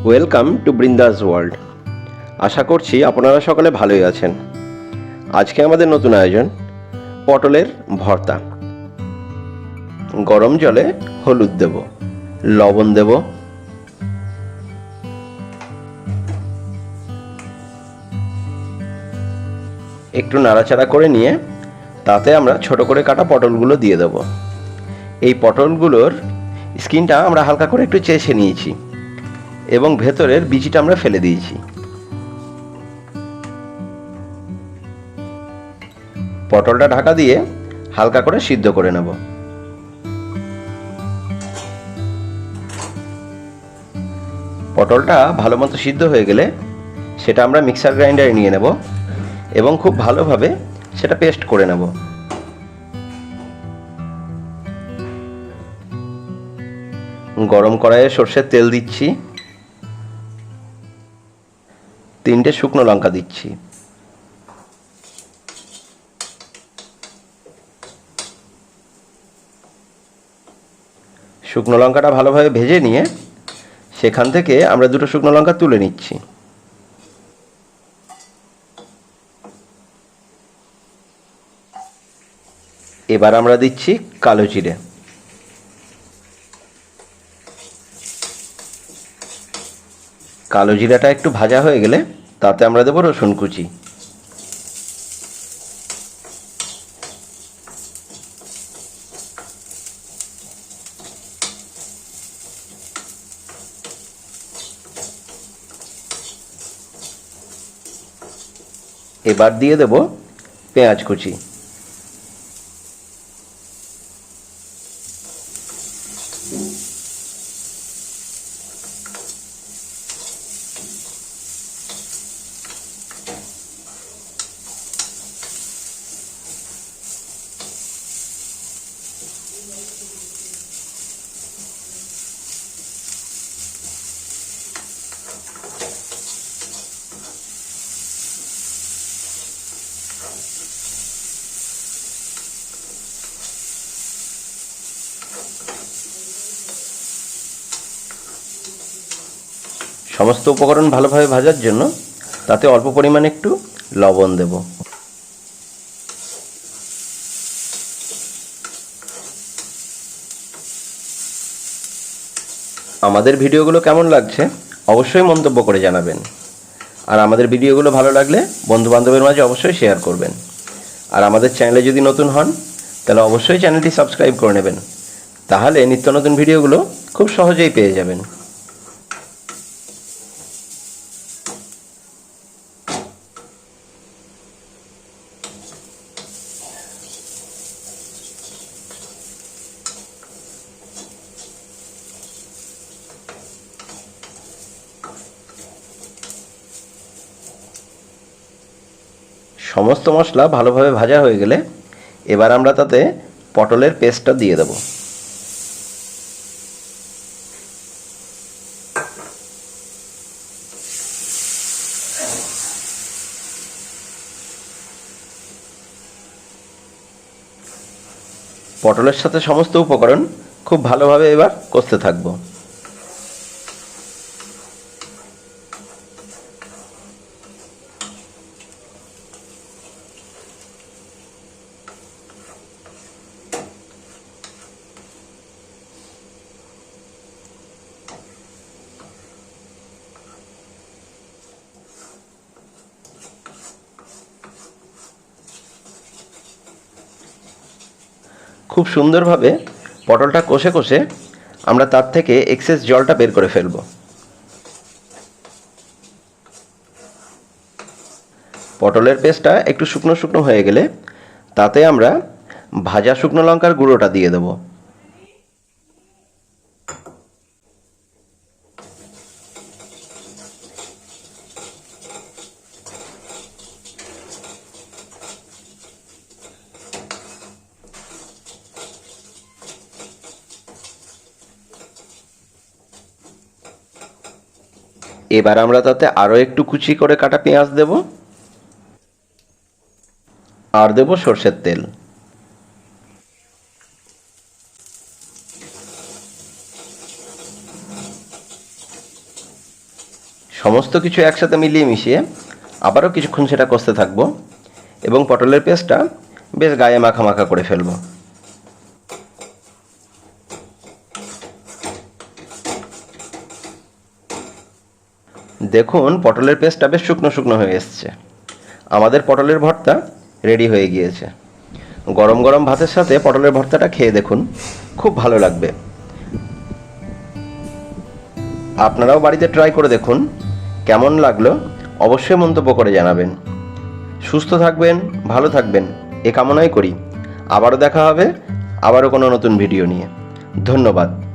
Welcome to Brindas world. আশা করছি আপনারা সকলে ভালোই আছেন। আজকে আমাদের নতুন আয়োজন পটলের ভর্তা। গরম জলে হলুদ দেব, লবণ দেব, একটু নাড়াচাড়া করে নিয়ে তাতে আমরা ছোট করে কাটা পটলগুলো দিয়ে দেব। এই পটলগুলোর স্কিনটা আমরা হালকা করে একটু চেঁচে নিয়েছি এবং ভেতরের বিচিটা আমরা ফেলে দিয়েছি। পটলটা ঢাকা দিয়ে হালকা করে সিদ্ধ করে নেব। পটলটা ভালো মতো সিদ্ধ হয়ে গেলে সেটা আমরা মিক্সার গ্রাইন্ডারে নিয়ে নেব এবং খুব ভালোভাবে সেটা পেস্ট করে নেব। গরম কড়াইয়ে সর্ষের তেল দিচ্ছি, 3টে শুকনো লঙ্কা দিচ্ছি, শুকনো লঙ্কাটা ভালোভাবে ভেজে নিয়ে সেখান থেকে আমরা 2টো শুকনো লঙ্কা তুলে নিচ্ছি। এবার আমরা দিচ্ছি কালো জিরে, কালো জিরাটা একটু ভাজা হয়ে গেলে তাতে আমরা দেব রসুন কুচি। এবার দিয়ে দেব পেঁয়াজ কুচি। সমস্ত উপকরণ ভালোভাবে ভাজার জন্য তাতে অল্প পরিমাণে একটু লবণ দেব। আমাদের ভিডিওগুলো কেমন লাগছে অবশ্যই মন্তব্য করে জানাবেন। আর আমাদের ভিডিওগুলো ভালো লাগলে বন্ধুবান্ধবের মাঝে অবশ্যই শেয়ার করবেন। আর আমাদের চ্যানেলে যদি নতুন হন তাহলে অবশ্যই চ্যানেলটি সাবস্ক্রাইব করে নেবেন, তাহলে নিত্য নতুন ভিডিওগুলো খুব সহজেই পেয়ে যাবেন। সমস্ত মশলা ভালোভাবে ভাজা হয়ে গেলে এবার আমরা তাতে পটলের পেস্টটা দিয়ে দেব। পটলের সাথে সমস্ত উপকরণ খুব ভালোভাবে এবার কষতে থাকবো। খুব সুন্দরভাবে পটলটা কষে কষে আমরা তার থেকে এক্সেস জলটা বের করে ফেলব। পটলের পেস্টটা একটু শুকনো শুকনো হয়ে গেলে তাতে আমরা ভাজা শুকনো লঙ্কার গুঁড়োটা দিয়ে দেব। এবার আমরা তাতে আরও একটু কুচি করে কাটা পেঁয়াজ দেব আর দেব সর্ষের তেল। সমস্ত কিছু একসাথে মিলিয়ে মিশিয়ে আবারও কিছুক্ষণ সেটা কষতে থাকবো এবং পটলের পেস্টটা বেশ গায়ে মাখা মাখা করে ফেলবো। দেখুন পটলের পেস্টটা বেশ শুকনো শুকনো হয়ে এসছে। আমাদের পটলের ভর্তা রেডি হয়ে গিয়েছে। গরম গরম ভাতের সাথে পটলের ভর্তাটা খেয়ে দেখুন, খুব ভালো লাগবে। আপনারাও বাড়িতে ট্রাই করে দেখুন, কেমন লাগলো অবশ্যই মন্তব্য করে জানাবেন। সুস্থ থাকবেন, ভালো থাকবেন এ কামনাই করি। আবারও দেখা হবে, আবারও কোনো নতুন ভিডিও নিয়ে। ধন্যবাদ।